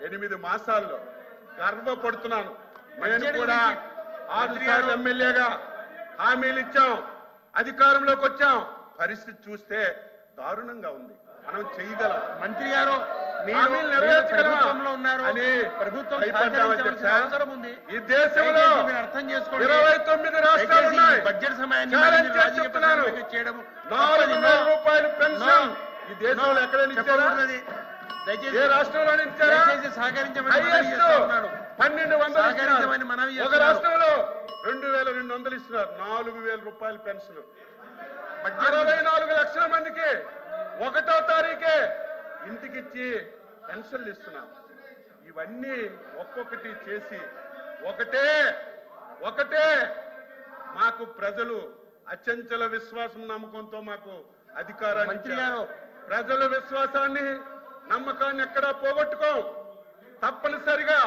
8 మాసాల్లో గర్వపడుతున్నాను. నేను కూడా 6 సార్లు ఎమ్మెల్యేగా హామీలు ఇచ్చాం, అధికారంలోకి వచ్చాం. పరిస్థితి చూస్తే దారుణంగా ఉంది. మనం చేయగలం. మంత్రి గారు హామీలు నెరవేర్చగలమా ఉన్నారు అని ప్రభుత్వం అవసరం ఉంది. ఈ దేశంలో అర్థం చేసుకోండి. 29 రాష్ట్రాలు ఉన్నాయి. బడ్జెట్ సమయాన్ని చెప్తున్నాను, చేయడం 4,000 రూపాయలు పెన్షన్ ఈ దేశంలో ఎక్కడైనా ఇచ్చారా? ఏ రాష్ట్రంలో ఇచ్చారా? సహకరించమని 1200 ఒక రాష్ట్రంలో 2,200 ఇస్తున్నారు. 4,000 రూపాయల పెన్షన్ 64 లక్షల మందికి 1వ తారీఖే ఇంటికిచ్చి పెన్షన్లు ఇస్తున్నాం. ఇవన్నీ ఒక్కొక్కటి చేసి ఒకటే మాకు ప్రజలు అచంచల విశ్వాసం నమ్మకంతో మాకు అధికారాన్ని ఇచ్చారు. ప్రజల విశ్వాసాన్ని నమ్మకాన్ని ఎక్కడా పోగొట్టుకోం. తప్పనిసరిగా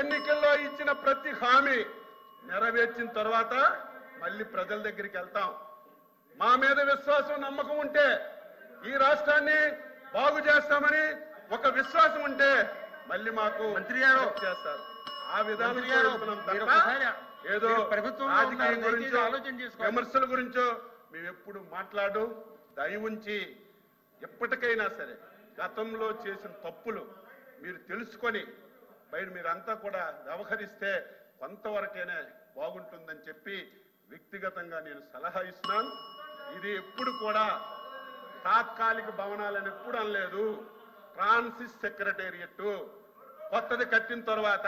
ఎన్నికల్లో ఇచ్చిన ప్రతి హామీ నెరవేర్చిన తర్వాత మళ్ళీ ప్రజల దగ్గరికి వెళ్తాం. మా మీద విశ్వాసం నమ్మకం ఉంటే ఈ రాష్ట్రాన్ని బాగు చేస్తామని ఒక విశ్వాసం ఉంటే మళ్ళీ మాకు మంత్రి గారు చేస్తారు. ఆ విధానం ఏదో రాజకీయం గురించో విమర్శల గురించో మేము ఎప్పుడు మాట్లాడు. దయ ఉంచి ఎప్పటికైనా సరే గతంలో చేసిన తప్పులు మీరు తెలుసుకొని మీరంతా కూడా వ్యవహరిస్తే కొంతవరకైనా బాగుంటుందని చెప్పి వ్యక్తిగతంగా నేను సలహా ఇస్తున్నాను. ఇది ఎప్పుడు కూడా తాత్కాలిక భవనాలని ఎప్పుడు అనలేదు. ఫ్రాన్సిస్ సెక్రటేరియట్ కొత్తది కట్టిన తర్వాత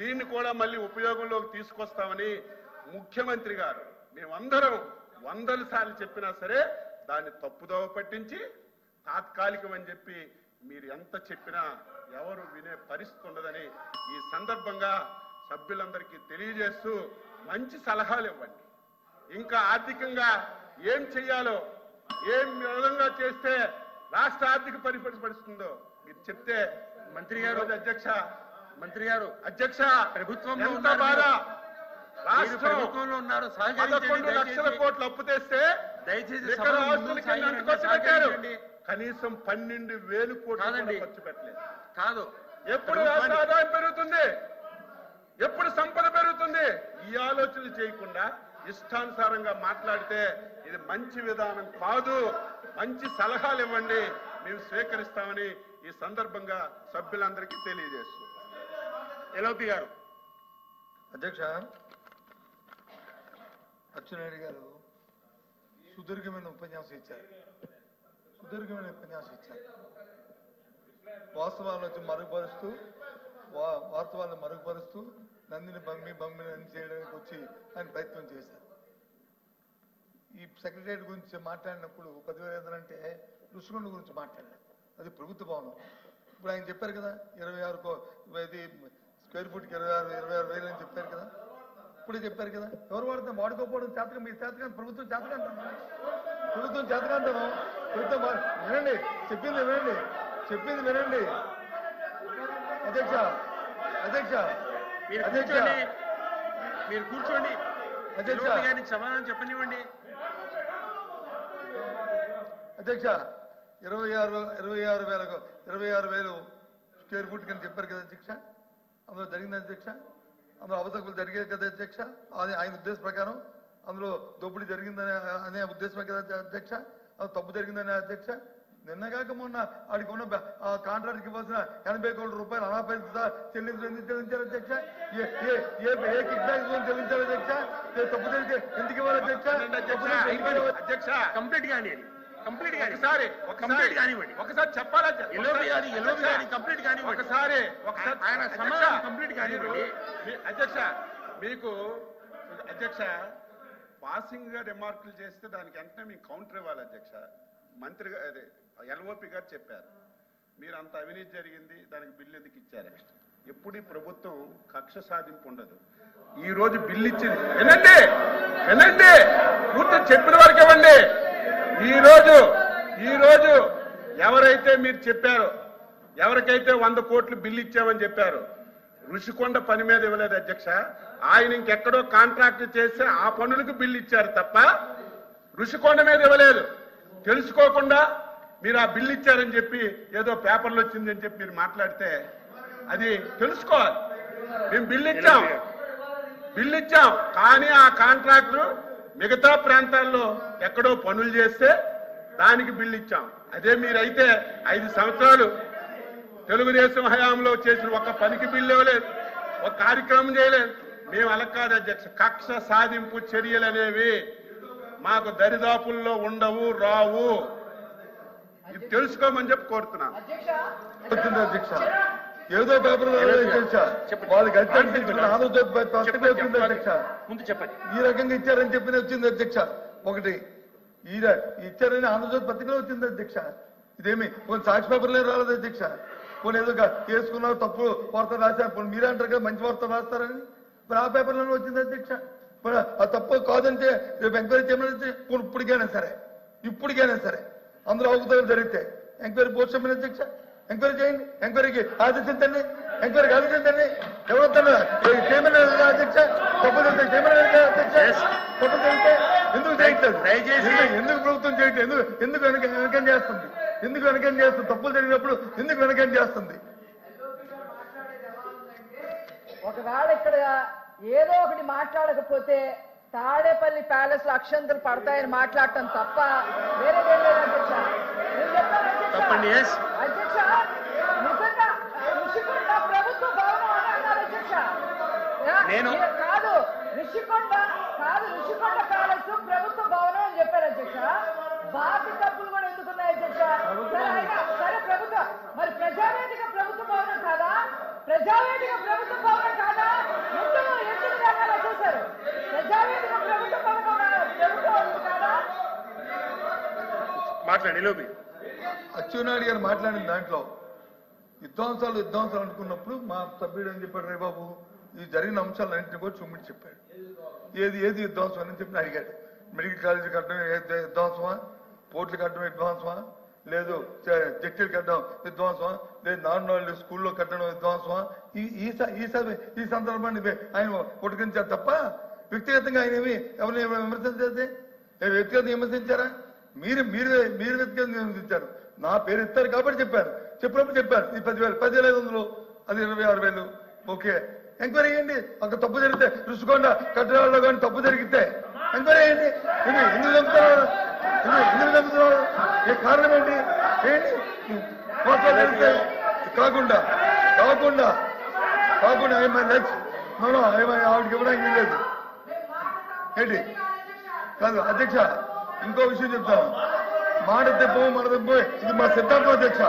దీన్ని కూడా మళ్ళీ ఉపయోగంలోకి తీసుకొస్తామని ముఖ్యమంత్రి గారు మేమందరం 100 సార్లు చెప్పినా సరే దాన్ని తప్పుదోవ పట్టించి తాత్కాలికం అని చెప్పి మీరు ఎంత చెప్పినా ఎవరు వినే పరిస్థితి ఉండదని ఈ సందర్భంగా సభ్యులందరికీ తెలియజేస్తూ మంచి సలహాలు ఇవ్వండి. ఇంకా ఆర్థికంగా ఏం చెయ్యాలో, ఏం విధంగా చేస్తే రాష్ట్ర ఆర్థిక పరిపరిస్తుందో మీరు చెప్తే. మంత్రి గారు అధ్యక్ష ప్రభుత్వంలో బాధ. ప్రభుత్వంలో ఉన్నారు. 11 లక్షల కోట్లు అప్పు తెస్తే దయచేసి ఖర్చు పెట్టారు. కనీసం 12,000 కోట్లు ఖర్చు పెట్టలేదు. కాదు, ఎప్పుడు రాష్ట్ర ఆదాయం పెరుగుతుంది, ఎప్పుడు సంపద పెరుగుతుంది, ఈ ఆలోచనలు చేయకుండా ఇష్టానుసారంగా మాట్లాడితే ఇది మంచి విధానం కాదు. మంచి సలహాలు ఇవ్వండి, మేము స్వీకరిస్తామని ఈ సందర్భంగా సభ్యులందరికీ తెలియజేస్తున్నాం. ఎల్ఓపి గారు. అధ్యక్ష, అచ్చెన్నాయుడు గారు సుదీర్ఘమైన ఉపన్యాసం ఇచ్చారు. వాస్తవాలను మరుగుపరుస్తూ నందిని బమ్మిని చేయడానికి వచ్చి ఆయన ప్రయత్నం చేశారు. ఈ సెక్రటరియట్ గురించి మాట్లాడినప్పుడు 10,000 అంటే రుషికొండ గురించి మాట్లాడారు. అది ప్రభుత్వ భవనం. ఇప్పుడు ఆయన చెప్పారు కదా 26 స్క్వేర్ ఫుట్కి 26,000 అని చెప్పారు కదా. ఇప్పుడే చెప్పారు కదా. ఎవరు వాడితే వాడుకోకపోవడం చేతకం, మీ చేతకం ప్రభుత్వం చేతకంటాను. ప్రభుత్వం వినండి, చెప్పింది వినండి. అధ్యక్ష మీరు కూర్చోండి. అధ్యక్ష సమాధానం చెప్పనివ్వండి. అధ్యక్ష 26,000 స్క్వేర్ ఫుట్ కింద చెప్పారు కదా అధ్యక్ష. అందులో జరిగింది అధ్యక్ష, అందులో అవతకులు జరిగేది కదా అధ్యక్ష. అది ఆయన ఉద్దేశం ప్రకారం అందులో దోపిడీ జరిగిందనే ఉద్దేశమే కదా అధ్యక్ష. అది తప్పు జరిగిందనే అధ్యక్ష. నిన్నగాక మొన్న వాడికి ఉన్న కాంట్రాక్ట్కి ఇవ్వాల్సిన 80 కోట్ల రూపాయలు అనాపరిత చెల్లించారు అధ్యక్ష. ఏ కిక్ బ్యాక్ చెల్లించారు అధ్యక్ష. తప్పు జరిగితే ఎందుకు ఇవ్వాలి అధ్యక్ష? కంప్లీట్ కానీ ఒకసారి చెప్పాలా? కంప్లీట్ కానీ ఒకసారి ఆయన సమాధానం కంప్లీట్ కానివ్వండి. అధ్యక్ష, మీకు అధ్యక్ష పాసింగ్ గా రిమార్కులు చేస్తే దానికి వెంటనే మీకు కౌంటర్ ఇవ్వాలి అధ్యక్ష. మంత్రి అదే ఎల్ఓపి గారు చెప్పారు మీరు అంత అవినీతి జరిగింది, దానికి బిల్లు ఎందుకు ఇచ్చారు? ఎప్పుడు ఈ ప్రభుత్వం కక్ష సాధింపు ఉండదు. ఈ రోజు బిల్లు ఇచ్చింది వినండి, పూర్తి చెప్పిన వరకు ఇవ్వండి. ఈ రోజు ఎవరైతే మీరు చెప్పారో, ఎవరికైతే 100 కోట్లు బిల్లు ఇచ్చామని చెప్పారు, రుషికొండ పని మీద ఇవ్వలేదు అధ్యక్ష. ఆయన ఇంకెక్కడో కాంట్రాక్ట్ చేస్తే ఆ పనులకు బిల్లు ఇచ్చారు తప్ప రుషికొండ మీద ఇవ్వలేదు. తెలుసుకోకుండా మీరు ఆ బిల్లు ఇచ్చారని చెప్పి ఏదో పేపర్లు వచ్చిందని చెప్పి మీరు మాట్లాడితే అది తెలుసుకోవాలి. మేము బిల్లు ఇచ్చాం కానీ ఆ కాంట్రాక్టర్ మిగతా ప్రాంతాల్లో ఎక్కడో పనులు చేస్తే దానికి బిల్లు ఇచ్చాం. అదే మీరైతే 5 సంవత్సరాలు తెలుగుదేశం హయాంలో చేసిన ఒక్క పనికి బిల్లు ఇవ్వలేదు, ఒక కార్యక్రమం చేయలేదు. మేము అలా కాదు అధ్యక్ష. కక్ష సాధింపు చర్యలు అనేవి మాకు దరిదాపుల్లో ఉండవు, రావు. ఇది తెలుసుకోమని చెప్పి కోరుతున్నాను. వచ్చింది అధ్యక్ష, ఏదో పేపర్ వాళ్ళకి ఆంధ్రజ్యోతి అధ్యక్ష ముందు చెప్పండి. ఈ రకంగా ఇచ్చారని చెప్పి వచ్చింది అధ్యక్ష. ఒకటి ఇచ్చారని ఆంధ్రజ్యోతి పత్రికలో వచ్చింది అధ్యక్ష. ఇదేమి కొన్ని సాక్షి పేపర్లే రాలేదు అధ్యక్ష. కొన్ని ఏదో చేసుకున్నారు, తప్పు వార్త రాశారు. కొన్ని మీరే అంటారు కదా మంచి వార్త రాస్తారని, మరి ఆ పేపర్లోనే వచ్చింది అధ్యక్ష. మరి ఆ తప్పు కాదంటే రేపు ఎంక్వైరీ చేయమని ఇప్పటికైనా సరే అందరూ అవకతవకలు జరిగితే ఎంక్వైరీ పోస్ట్ చేయమని అధ్యక్ష. ఎంక్వైరీ చేయండి, ఎంక్వైరీకి ఆదేశించండి, ఎంక్వైరీకి ఆదేశించండి. ఎవరొద్దన్నా చేయమని అధ్యక్ష. తప్పు జరిగితే చేయమని అధ్యక్ష. తప్పు జరిగితే ఎందుకు చేయట్లేదు? ఎందుకు ప్రభుత్వం చేయట్లేదు? ఎందుకు వెనకం చేస్తుంది? ఎందుకు వెనకం చేస్తుంది? తప్పులు జరిగినప్పుడు ఎందుకు వెనకం చేస్తుంది? ఒకవేళ ఇక్కడ ఏదో ఒకటి మాట్లాడకపోతే తాడేపల్లి ప్యాలెస్ లో అక్షంతలు పడతాయని మాట్లాడటం తప్ప వేరేదేం లేదు అధ్యక్ష. అధ్యక్ష నిజంగా ఋషికొండ ప్రభుత్వ భవనం అని అన్నారు అధ్యక్ష. కాదు ఋషికొండ ప్యాలెస్ ప్రభుత్వ భవనం అని చెప్పారు అధ్యక్ష. బాకి డబ్బులు కూడా ఎందుకున్నాయి అధ్యక్ష? సరే ప్రభుత్వం మరి ప్రజావేదిక ప్రభుత్వ భవనం కాదా? ప్రజావేదిక ప్రభుత్వ భవనం కాదా? ఎందుకు రకాలు చేశారు? ప్రజావేదిక ప్రభుత్వ భవనం కాదా? మాట్లాడి లోపి అచ్చెన్నాయుడు గారు మాట్లాడిన దాంట్లో విధ్వంసాలు అనుకున్నప్పుడు మా సభ్యుడు ఏం చెప్పాడు? రే బాబు, ఈ జరిగిన అంశాలన్నింటినీ కూడా చూపించి చెప్పాడు. ఏది విధ్వంసం అని చెప్పి అడిగాడు. మెడికల్ కాలేజీ కట్టడం విధ్వంసమా? పోర్టులు కట్టడం విధ్వంసమా? లేదు జడ్జీలు కట్టడం విధ్వంసమా? లేదు నాన్ స్కూల్లో కట్టడం విధ్వంసమా? ఈ సందర్భాన్ని ఆయన ఉటకించారు తప్ప వ్యక్తిగతంగా ఆయన ఏమి ఎవరిని విమర్శించేది? వ్యక్తిగతంగా విమర్శించారా? మీరు వ్యక్తిగతంగా విమర్శించారు. నా పేరు ఇస్తారు కాబట్టి చెప్పినప్పుడు చెప్పారు ఈ 10,500 అది 26,000. ఓకే, ఎంక్వైరీ చేయండి. అక్కడ తప్పు జరిగితే రుషికొండ కట్టడాల్లో కానీ తప్పు జరిగితే ఎంక్వైరీ చేయండి. ఎందుకు చంపుతున్నారు? ఏ కారణం ఏంటి? కాకుండా ఆవిడకి ఇవ్వడానికి లేదు ఏంటి? కాదు అధ్యక్ష, ఇంకో విషయం చెప్తాను. మాట తెప్పము ఇది మా సిద్ధాంతం అధ్యక్ష.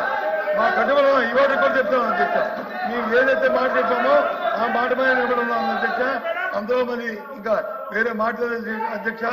మా కట్టుబడి ఇవాళ కూడా చెప్తాను అధ్యక్ష. మేము ఏదైతే మాట చెప్పామో ఆ మాట మీద నిలబడి ఉన్నాం అధ్యక్ష. అందులో మరి ఇంకా వేరే మాట్లాడలేదు అధ్యక్ష.